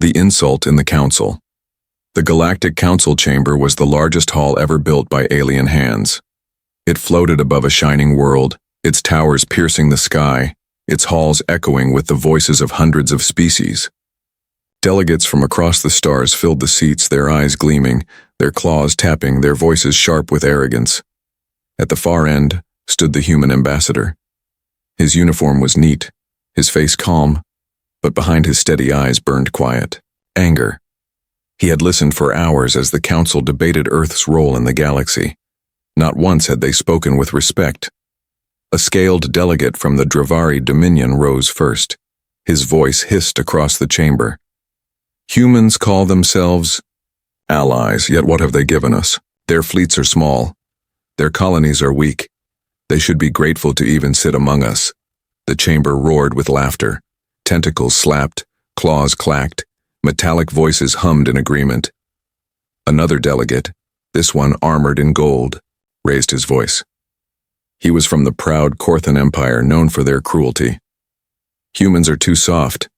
The insult in the council. The Galactic Council Chamber was the largest hall ever built by alien hands. It floated above a shining world, its towers piercing the sky, its halls echoing with the voices of hundreds of species. Delegates from across the stars filled the seats, their eyes gleaming, their claws tapping, their voices sharp with arrogance. At the far end stood the human ambassador. His uniform was neat, his face calm, but behind his steady eyes burned quiet anger. He had listened for hours as the council debated Earth's role in the galaxy. Not once had they spoken with respect. A scaled delegate from the Dravari Dominion rose first. His voice hissed across the chamber. Humans call themselves allies, yet what have they given us? Their fleets are small. Their colonies are weak. They should be grateful to even sit among us. The chamber roared with laughter. Tentacles slapped, claws clacked, metallic voices hummed in agreement. Another delegate, this one armored in gold, raised his voice. He was from the proud Korthan Empire, known for their cruelty. Humans are too soft.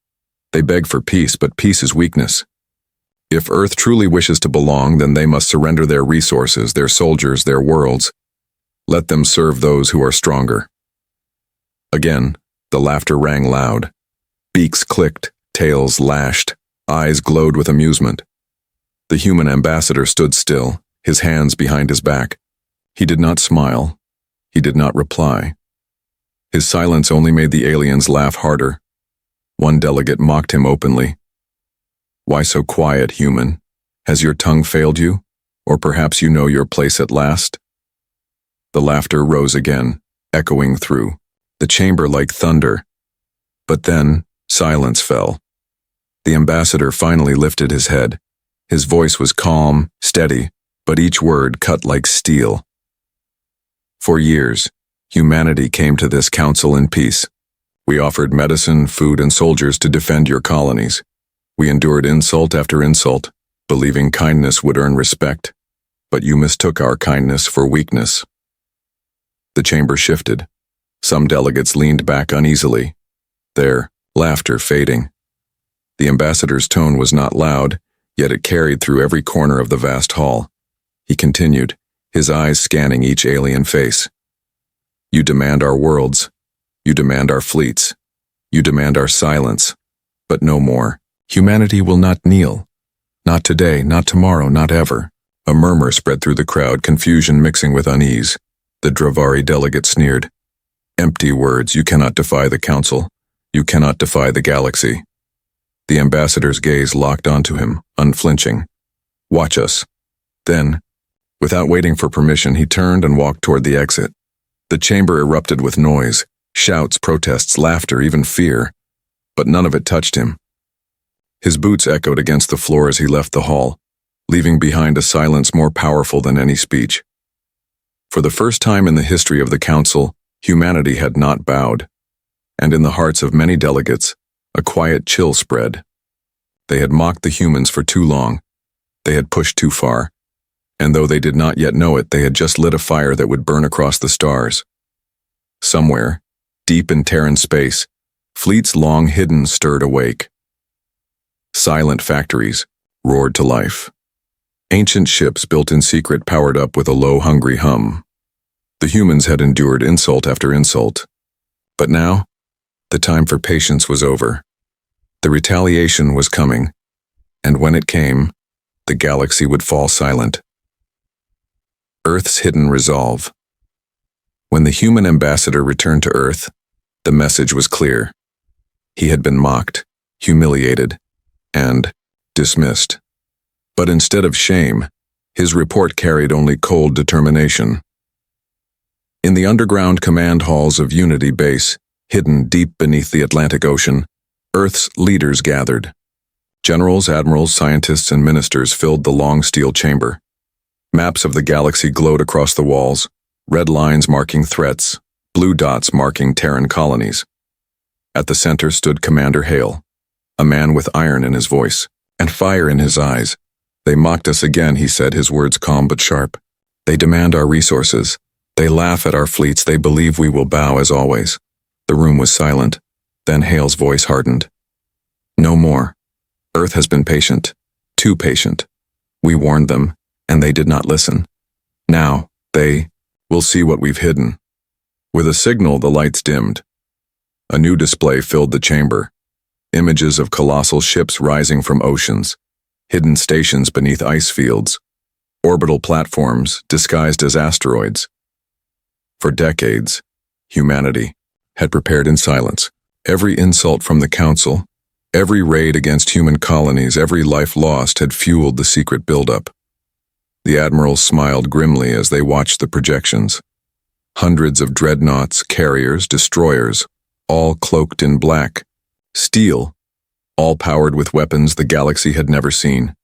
They beg for peace, but peace is weakness. If Earth truly wishes to belong, then they must surrender their resources, their soldiers, their worlds. Let them serve those who are stronger. Again, the laughter rang loud. Beaks clicked, tails lashed, eyes glowed with amusement. The human ambassador stood still, his hands behind his back. He did not smile. He did not reply. His silence only made the aliens laugh harder. One delegate mocked him openly. Why so quiet, human? Has your tongue failed you? Or perhaps you know your place at last? The laughter rose again, echoing through the chamber like thunder. But then, silence fell. The ambassador finally lifted his head. His voice was calm, steady, but each word cut like steel. For years, humanity came to this council in peace. We offered medicine, food, and soldiers to defend your colonies. We endured insult after insult, believing kindness would earn respect. But you mistook our kindness for weakness. The chamber shifted. Some delegates leaned back uneasily, their laughter fading. The ambassador's tone was not loud, yet it carried through every corner of the vast hall. He continued, his eyes scanning each alien face. You demand our worlds. You demand our fleets. You demand our silence. But no more. Humanity will not kneel. Not today, not tomorrow, not ever. A murmur spread through the crowd, confusion mixing with unease. The Dravari delegate sneered. Empty words. You cannot defy the council. You cannot defy the galaxy. The ambassador's gaze locked onto him, unflinching. Watch us. Then, without waiting for permission, he turned and walked toward the exit. The chamber erupted with noise, shouts, protests, laughter, even fear. But none of it touched him. His boots echoed against the floor as he left the hall, leaving behind a silence more powerful than any speech. For the first time in the history of the council, humanity had not bowed. And in the hearts of many delegates, a quiet chill spread. They had mocked the humans for too long. They had pushed too far. And though they did not yet know it, they had just lit a fire that would burn across the stars. Somewhere, deep in Terran space, fleets long hidden stirred awake. Silent factories roared to life. Ancient ships built in secret powered up with a low, hungry hum. The humans had endured insult after insult. But now, the time for patience was over. The retaliation was coming, and when it came, the galaxy would fall silent. Earth's hidden resolve. When the human ambassador returned to Earth, the message was clear. He had been mocked, humiliated, and dismissed. But instead of shame, his report carried only cold determination. In the underground command halls of Unity Base, hidden deep beneath the Atlantic Ocean, Earth's leaders gathered. Generals, admirals, scientists, and ministers filled the long steel chamber. Maps of the galaxy glowed across the walls, red lines marking threats, blue dots marking Terran colonies. At the center stood Commander Hale, a man with iron in his voice and fire in his eyes. They mocked us again, he said, his words calm but sharp. They demand our resources. They laugh at our fleets. They believe we will bow as always. The room was silent. Then Hale's voice hardened. No more. Earth has been patient, too patient. We warned them, and they did not listen. Now, they will see what we've hidden. With a signal, the lights dimmed. A new display filled the chamber. Images of colossal ships rising from oceans, hidden stations beneath ice fields, orbital platforms disguised as asteroids. For decades, humanity had prepared in silence. Every insult from the Council, every raid against human colonies, every life lost had fueled the secret buildup. The admirals smiled grimly as they watched the projections. Hundreds of dreadnoughts, carriers, destroyers, all cloaked in black, steel, all powered with weapons the galaxy had never seen.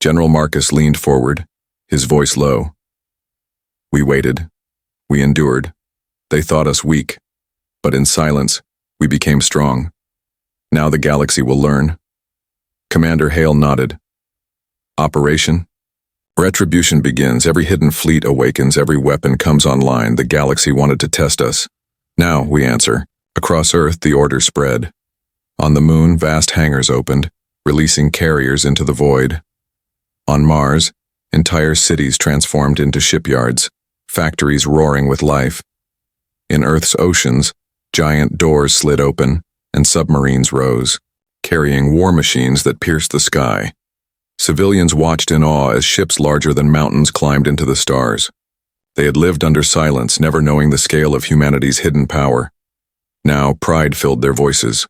General Marcus leaned forward, his voice low. We waited. We endured. They thought us weak, but in silence, we became strong. Now the galaxy will learn. Commander Hale nodded. Operation? Retribution begins. Every hidden fleet awakens. Every weapon comes online. The galaxy wanted to test us. Now, we answer. Across Earth, the order spread. On the moon, vast hangars opened, releasing carriers into the void. On Mars, entire cities transformed into shipyards, factories roaring with life. In Earth's oceans, giant doors slid open, and submarines rose, carrying war machines that pierced the sky. Civilians watched in awe as ships larger than mountains climbed into the stars. They had lived under silence, never knowing the scale of humanity's hidden power. Now pride filled their voices.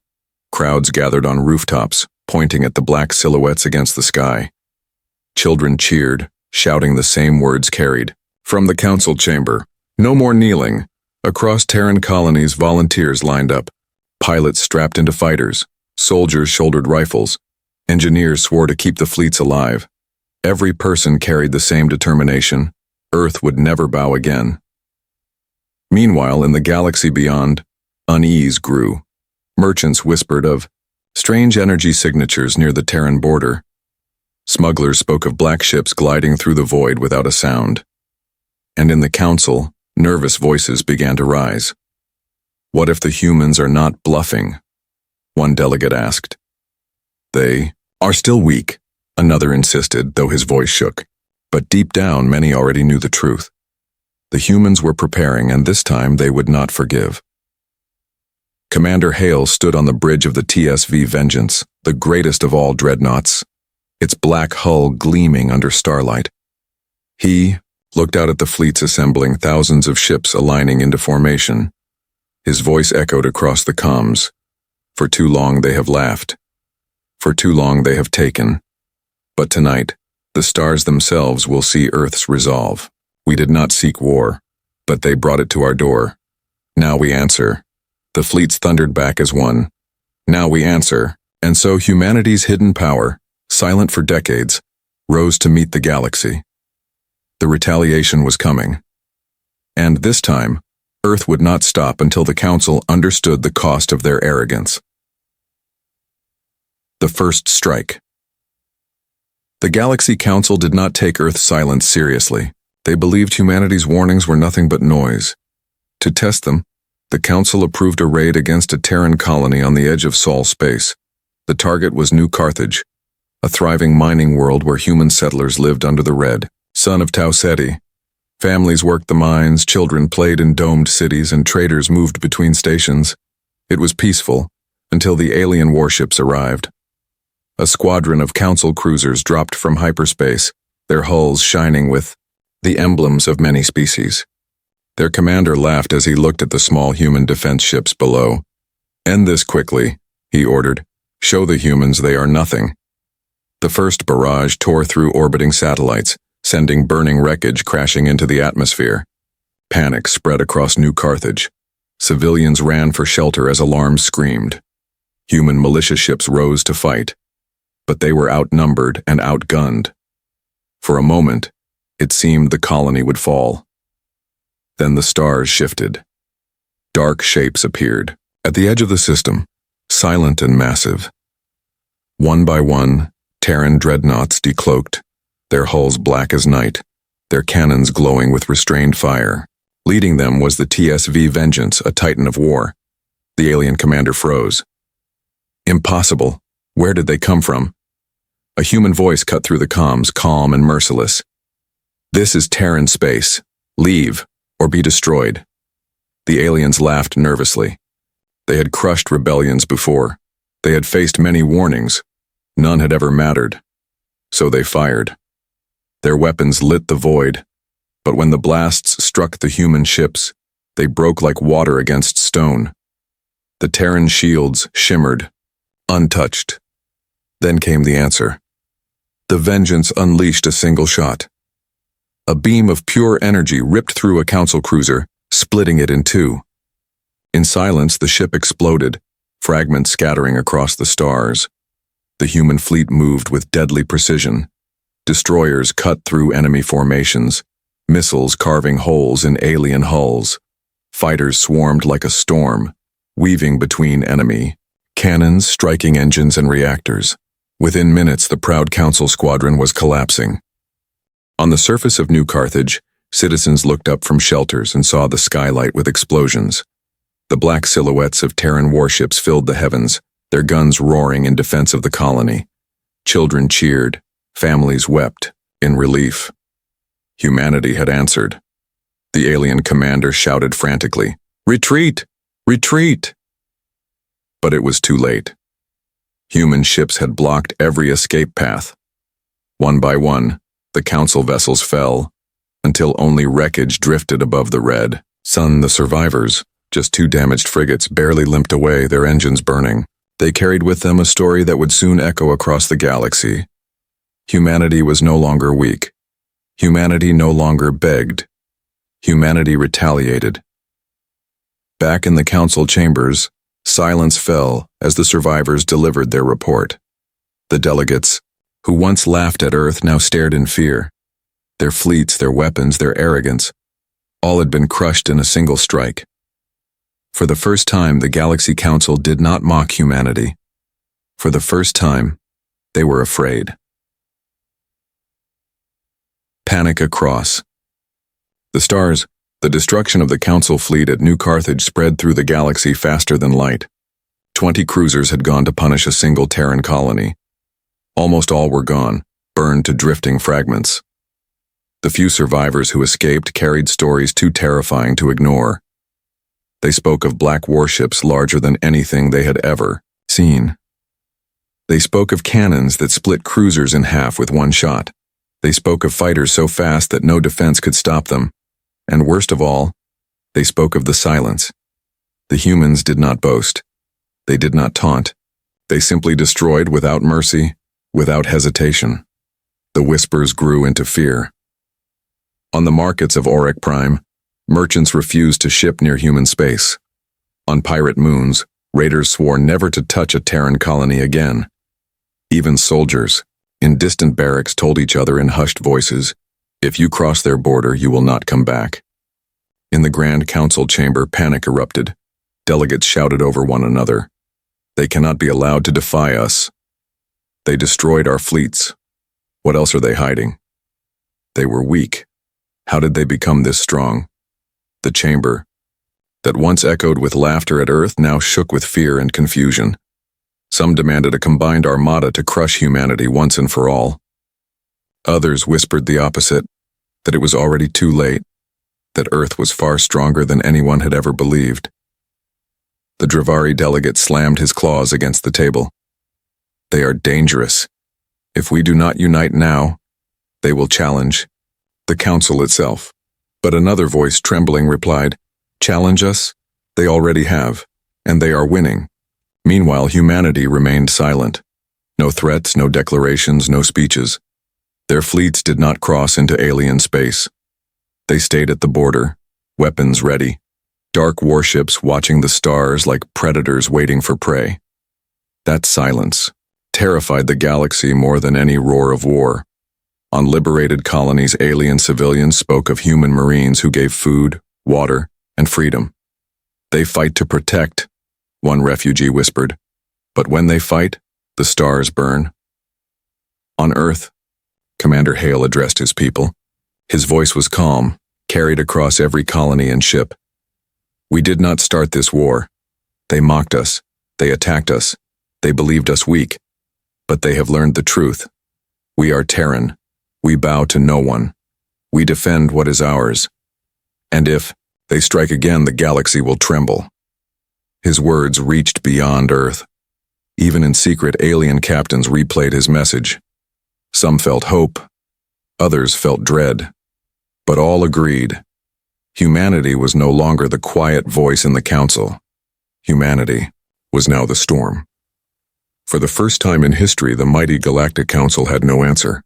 Crowds gathered on rooftops, pointing at the black silhouettes against the sky. Children cheered, shouting the same words carried. From the council chamber, no more kneeling. Across Terran colonies, volunteers lined up. Pilots strapped into fighters. Soldiers shouldered rifles. Engineers swore to keep the fleets alive. Every person carried the same determination. Earth would never bow again. Meanwhile, in the galaxy beyond, unease grew. Merchants whispered of strange energy signatures near the Terran border. Smugglers spoke of black ships gliding through the void without a sound. And in the council, nervous voices began to rise. What if the humans are not bluffing? One delegate asked. They are still weak, another insisted, though his voice shook. But deep down, many already knew the truth. The humans were preparing, and this time they would not forgive. Commander Hale stood on the bridge of the TSV Vengeance, the greatest of all dreadnoughts, its black hull gleaming under starlight. He looked out at the fleets assembling, thousands of ships aligning into formation. His voice echoed across the comms. For too long they have laughed. For too long they have taken. But tonight, the stars themselves will see Earth's resolve. We did not seek war, but they brought it to our door. Now we answer. The fleets thundered back as one. Now we answer. And so humanity's hidden power, silent for decades, rose to meet the galaxy. The retaliation was coming. And this time, Earth would not stop until the Council understood the cost of their arrogance. The first strike. The Galaxy Council did not take Earth's silence seriously. They believed humanity's warnings were nothing but noise. To test them, the Council approved a raid against a Terran colony on the edge of Sol space. The target was New Carthage, a thriving mining world where human settlers lived under the red sun of Tau Ceti. Families worked the mines, children played in domed cities, and traders moved between stations. It was peaceful, until the alien warships arrived. A squadron of Council cruisers dropped from hyperspace, their hulls shining with the emblems of many species. Their commander laughed as he looked at the small human defense ships below. End this quickly, he ordered. Show the humans they are nothing. The first barrage tore through orbiting satellites, sending burning wreckage crashing into the atmosphere. Panic spread across New Carthage. Civilians ran for shelter as alarms screamed. Human militia ships rose to fight, but they were outnumbered and outgunned. For a moment, it seemed the colony would fall. Then the stars shifted. Dark shapes appeared. At the edge of the system, silent and massive. One by one, Terran dreadnoughts decloaked, their hulls black as night, their cannons glowing with restrained fire. Leading them was the TSV Vengeance, a titan of war. The alien commander froze. Impossible, Where did they come from? A human voice cut through the comms, calm and merciless. This is Terran space. Leave, or be destroyed. The aliens laughed nervously. They had crushed rebellions before. They had faced many warnings. None had ever mattered. So they fired. Their weapons lit the void, but when the blasts struck the human ships, they broke like water against stone. The Terran shields shimmered, untouched. Then came the answer. The Vengeance unleashed a single shot. A beam of pure energy ripped through a council cruiser, splitting it in two. In silence, the ship exploded, fragments scattering across the stars. The human fleet moved with deadly precision. Destroyers cut through enemy formations, missiles carving holes in alien hulls. Fighters swarmed like a storm, weaving between enemy, cannons striking engines and reactors. Within minutes, the proud council squadron was collapsing. On the surface of New Carthage, citizens looked up from shelters and saw the skylight with explosions. The black silhouettes of Terran warships filled the heavens, their guns roaring in defense of the colony. Children cheered, families wept, in relief. Humanity had answered. The alien commander shouted frantically, "Retreat! Retreat!" But it was too late. Human ships had blocked every escape path. One by one, the council vessels fell, until only wreckage drifted above the red sun. The survivors, just two damaged frigates, barely limped away, their engines burning. They carried with them a story that would soon echo across the galaxy. Humanity was no longer weak. Humanity no longer begged. Humanity retaliated. Back in the council chambers, silence fell as the survivors delivered their report. The delegates, who once laughed at Earth, now stared in fear. Their fleets, their weapons, their arrogance, all had been crushed in a single strike. For the first time, the Galaxy Council did not mock humanity. For the first time, they were afraid. Panic across. The stars, the destruction of the Council fleet at New Carthage spread through the galaxy faster than light. 20 cruisers had gone to punish a single Terran colony. Almost all were gone, burned to drifting fragments. The few survivors who escaped carried stories too terrifying to ignore. They spoke of black warships larger than anything they had ever seen. They spoke of cannons that split cruisers in half with one shot. They spoke of fighters so fast that no defense could stop them. And worst of all, they spoke of the silence. The humans did not boast. They did not taunt. They simply destroyed without mercy, without hesitation. The whispers grew into fear. On the markets of Auric Prime, merchants refused to ship near human space. On pirate moons, raiders swore never to touch a Terran colony again. Even soldiers, in distant barracks, told each other in hushed voices, "If you cross their border, you will not come back." In the Grand Council chamber, panic erupted. Delegates shouted over one another, "They cannot be allowed to defy us. They destroyed our fleets. What else are they hiding?" They were weak. How did they become this strong? The chamber, that once echoed with laughter at Earth, now shook with fear and confusion. Some demanded a combined armada to crush humanity once and for all. Others whispered the opposite, that it was already too late, that Earth was far stronger than anyone had ever believed. The Dravari delegate slammed his claws against the table. "They are dangerous. If we do not unite now, they will challenge the Council itself." But another voice, trembling, replied, "Challenge us? They already have, and they are winning." Meanwhile, humanity remained silent. No threats, no declarations, no speeches. Their fleets did not cross into alien space. They stayed at the border, weapons ready, dark warships watching the stars like predators waiting for prey. That silence terrified the galaxy more than any roar of war. On liberated colonies, alien civilians spoke of human marines who gave food, water, and freedom. "They fight to protect," one refugee whispered. "But when they fight, the stars burn." On Earth, Commander Hale addressed his people. His voice was calm, carried across every colony and ship. "We did not start this war. They mocked us. They attacked us. They believed us weak. But they have learned the truth. We are Terran. We bow to no one. We defend what is ours. And if they strike again, the galaxy will tremble. His words reached beyond Earth. Even in secret, alien captains replayed his message. Some felt hope. Others felt dread. But all agreed. Humanity was no longer the quiet voice in the council. Humanity was now the storm. For the first time in history, the mighty Galactic Council had no answer.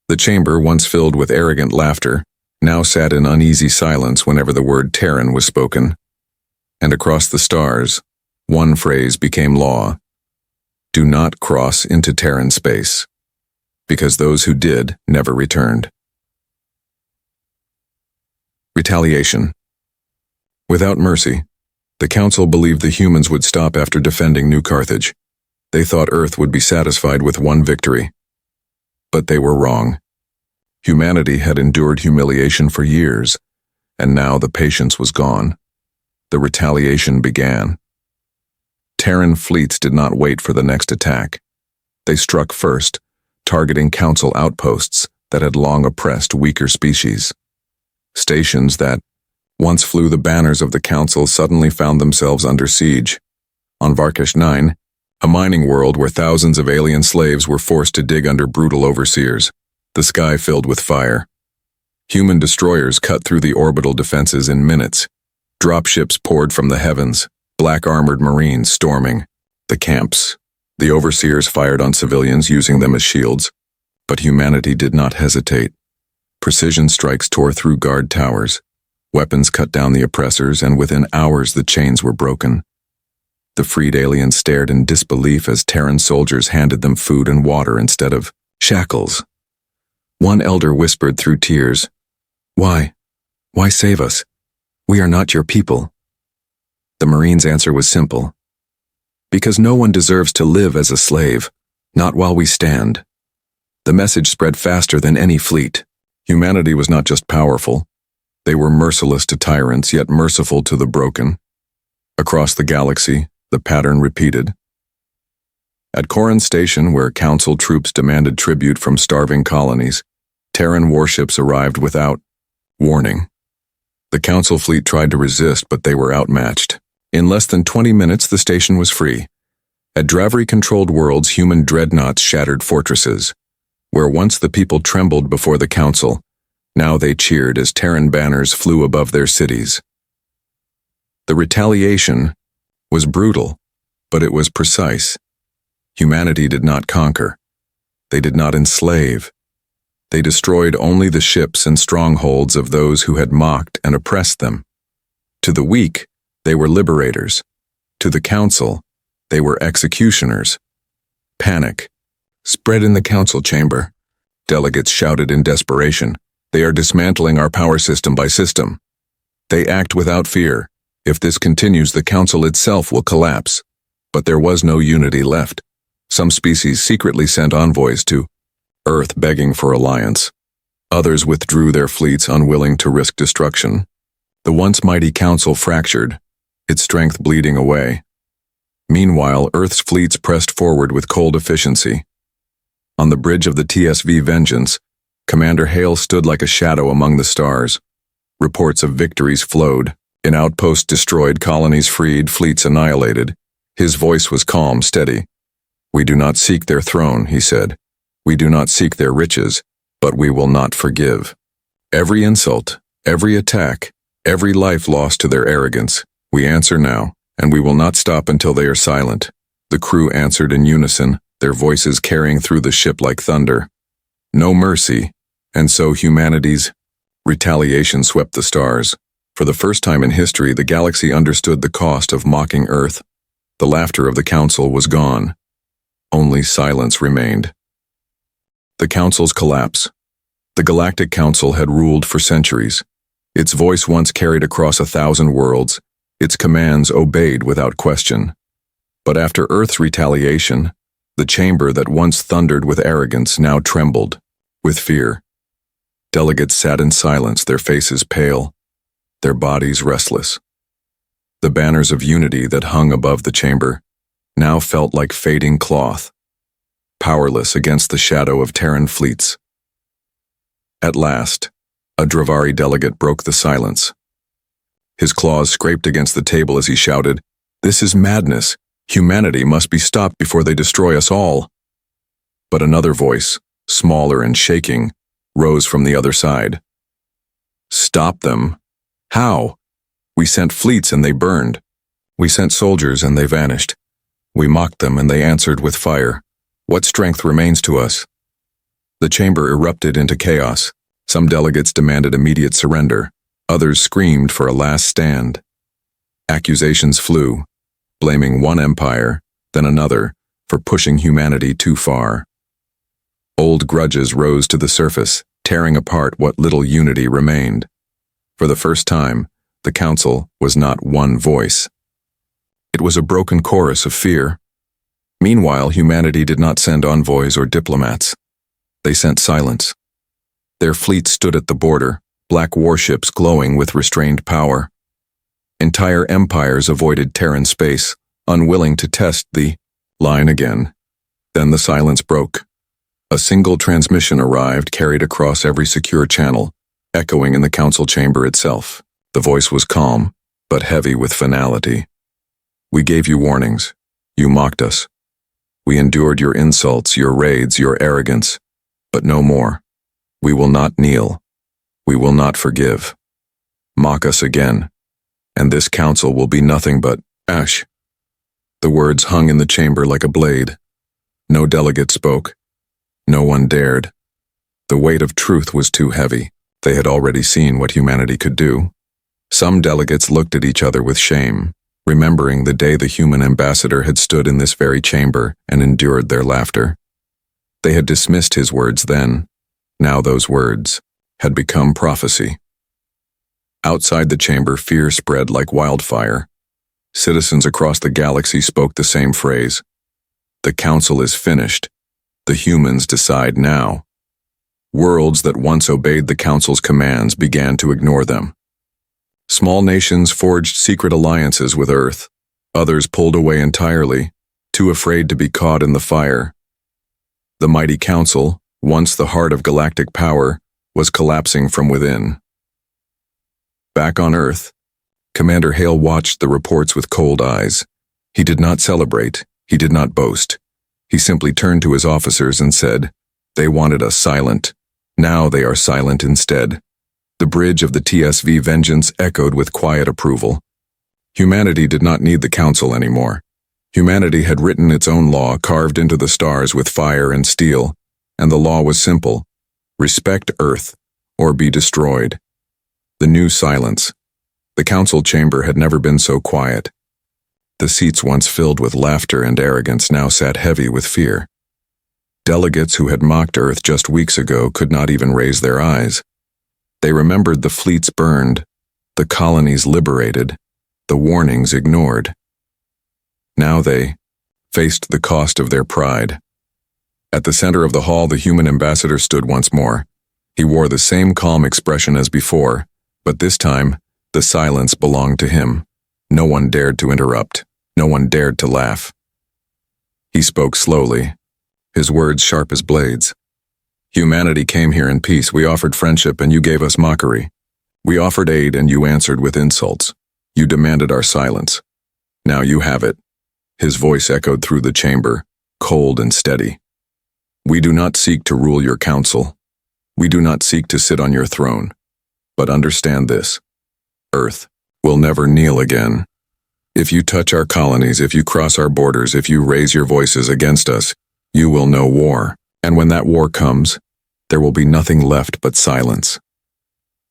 The chamber, once filled with arrogant laughter, now sat in uneasy silence whenever the word Terran was spoken. And across the stars, one phrase became law. Do not cross into Terran space. Because those who did never returned. Retaliation. Without mercy, the Council believed the humans would stop after defending New Carthage. They thought Earth would be satisfied with one victory. But they were wrong. Humanity had endured humiliation for years, and now the patience was gone. The retaliation began. Terran fleets did not wait for the next attack. They struck first, targeting Council outposts that had long oppressed weaker species. Stations that once flew the banners of the Council suddenly found themselves under siege. On Varkish 9, a mining world where thousands of alien slaves were forced to dig under brutal overseers, the sky filled with fire. Human destroyers cut through the orbital defenses in minutes. Dropships poured from the heavens, black-armored marines storming the camps. The overseers fired on civilians, using them as shields. But humanity did not hesitate. Precision strikes tore through guard towers. Weapons cut down the oppressors, and within hours the chains were broken. The freed aliens stared in disbelief as Terran soldiers handed them food and water instead of shackles. One elder whispered through tears, "Why? Why save us? We are not your people." The Marines' answer was simple. Because no one deserves to live as a slave, not while we stand. The message spread faster than any fleet. Humanity was not just powerful. They were merciless to tyrants, yet merciful to the broken. Across the galaxy, the pattern repeated. At Corin Station, where Council troops demanded tribute from starving colonies, Terran warships arrived without warning. The Council fleet tried to resist, but they were outmatched. In less than 20 minutes, the station was free. At Dravri-controlled worlds, human dreadnoughts shattered fortresses. Where once the people trembled before the Council, now they cheered as Terran banners flew above their cities. The retaliation was brutal, but it was precise. Humanity did not conquer. They did not enslave. They destroyed only the ships and strongholds of those who had mocked and oppressed them. To the weak, they were liberators. To the Council, they were executioners. Panic spread in the Council chamber. Delegates shouted in desperation, "They are dismantling our power system by system. They act without fear. If this continues, the Council itself will collapse." But there was no unity left. Some species secretly sent envoys to Earth begging for alliance. Others withdrew their fleets, unwilling to risk destruction. The once mighty Council fractured, its strength bleeding away. Meanwhile, Earth's fleets pressed forward with cold efficiency. On the bridge of the TSV Vengeance, Commander Hale stood like a shadow among the stars. Reports of victories flowed. In outposts destroyed, colonies freed, fleets annihilated. His voice was calm, steady. "We do not seek their throne," he said. "We do not seek their riches, but we will not forgive. Every insult, every attack, every life lost to their arrogance, we answer now, and we will not stop until they are silent." The crew answered in unison, their voices carrying through the ship like thunder. No mercy, and so humanity's retaliation swept the stars. For the first time in history, the galaxy understood the cost of mocking Earth. The laughter of the Council was gone. Only silence remained. The Council's collapse. The Galactic Council had ruled for centuries. Its voice once carried across 1,000 worlds. Its commands obeyed without question. But after Earth's retaliation, the chamber that once thundered with arrogance now trembled with fear. Delegates sat in silence, their faces pale, their bodies restless. The banners of unity that hung above the chamber now felt like fading cloth. powerless against the shadow of Terran fleets. At last, a Dravari delegate broke the silence. His claws scraped against the table as he shouted, "This is madness. Humanity must be stopped before they destroy us all." But another voice, smaller and shaking, rose from the other side. "Stop them? How? We sent fleets and they burned. We sent soldiers and they vanished. We mocked them and they answered with fire. What strength remains to us?" The chamber erupted into chaos. Some delegates demanded immediate surrender. Others screamed for a last stand. Accusations flew, blaming one empire, then another, for pushing humanity too far. Old grudges rose to the surface, tearing apart what little unity remained. For the first time, the council was not one voice. It was a broken chorus of fear. Meanwhile, humanity did not send envoys or diplomats. They sent silence. Their fleet stood at the border, black warships glowing with restrained power. Entire empires avoided Terran space, unwilling to test the line again. Then the silence broke. A single transmission arrived, carried across every secure channel, echoing in the council chamber itself. The voice was calm, but heavy with finality. "We gave you warnings. You mocked us. We endured your insults, your raids, your arrogance. But no more. We will not kneel. We will not forgive. Mock us again, and this council will be nothing but ash." The words hung in the chamber like a blade. No delegate spoke. No one dared. The weight of truth was too heavy. They had already seen what humanity could do. Some delegates looked at each other with shame, remembering the day the human ambassador had stood in this very chamber and endured their laughter. They had dismissed his words then. Now those words had become prophecy. Outside the chamber, fear spread like wildfire. Citizens across the galaxy spoke the same phrase. The council is finished. The humans decide now. Worlds that once obeyed the council's commands began to ignore them. Small nations forged secret alliances with Earth. Others pulled away entirely, too afraid to be caught in the fire. The mighty council, once the heart of galactic power, was collapsing from within. Back on Earth, Commander Hale watched the reports with cold eyes. He did not celebrate. He did not boast. He simply turned to his officers and said, "They wanted us silent. Now they are silent instead." The bridge of the TSV vengeance echoed with quiet approval. Humanity did not need the council anymore. Humanity had written its own law carved into the stars with fire and steel, and the law was simple: respect Earth, or be destroyed. The new silence. The council chamber had never been so quiet. The seats once filled with laughter and arrogance now sat heavy with fear. Delegates who had mocked Earth just weeks ago could not even raise their eyes. They remembered the fleets burned, the colonies liberated, the warnings ignored. Now they faced the cost of their pride. At the center of the hall, the human ambassador stood once more. He wore the same calm expression as before, but this time, the silence belonged to him. No one dared to interrupt. No one dared to laugh. He spoke slowly, his words sharp as blades. "Humanity came here in peace. We offered friendship and you gave us mockery. We offered aid and you answered with insults. You demanded our silence. Now you have it." His voice echoed through the chamber, cold and steady. "We do not seek to rule your council. We do not seek to sit on your throne. But understand this: Earth will never kneel again. If you touch our colonies, if you cross our borders, if you raise your voices against us, you will know war. And when that war comes, there will be nothing left but silence."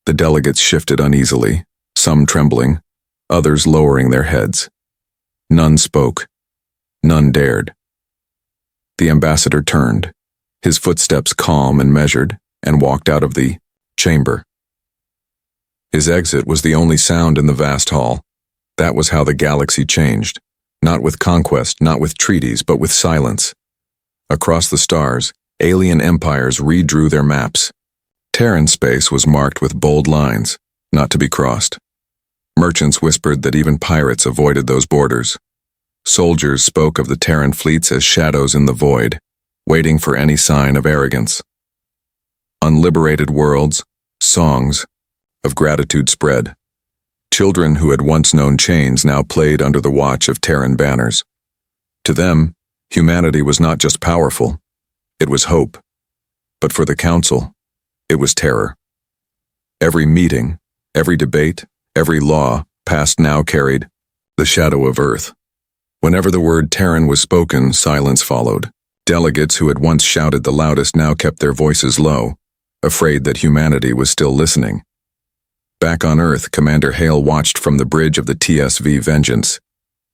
The delegates shifted uneasily, some trembling, others lowering their heads. None spoke. None dared. The ambassador turned, his footsteps calm and measured, and walked out of the chamber. His exit was the only sound in the vast hall. That was how the galaxy changed. Not with conquest, not with treaties, but with silence. Across the stars, alien empires redrew their maps. Terran space was marked with bold lines, not to be crossed. Merchants whispered that even pirates avoided those borders. Soldiers spoke of the Terran fleets as shadows in the void. waiting for any sign of arrogance. Unliberated worlds, songs of gratitude spread. Children who had once known chains now played under the watch of Terran banners. To them, humanity was not just powerful, it was hope. But for the Council, it was terror. Every meeting, every debate, every law passed now carried the shadow of Earth. Whenever the word Terran was spoken, silence followed. Delegates who had once shouted the loudest now kept their voices low, afraid that humanity was still listening. Back on Earth, Commander Hale watched from the bridge of the TSV Vengeance.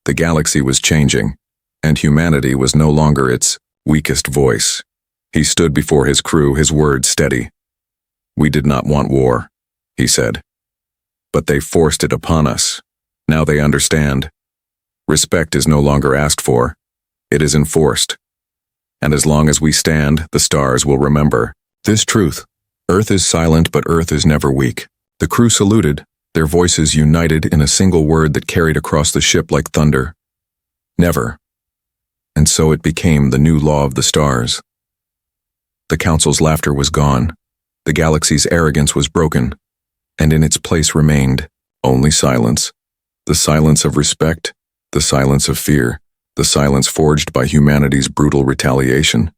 The galaxy was changing, and humanity was no longer its weakest voice. He stood before his crew, his words steady. "We did not want war," he said. "But they forced it upon us. Now they understand. Respect is no longer asked for. It is enforced. And as long as we stand, the stars will remember this truth. Earth is silent, but Earth is never weak." The crew saluted, their voices united in a single word that carried across the ship like thunder. Never. And so it became the new law of the stars. The Council's laughter was gone. The galaxy's arrogance was broken. And in its place remained only silence. The silence of respect, the silence of fear, the silence forged by humanity's brutal retaliation.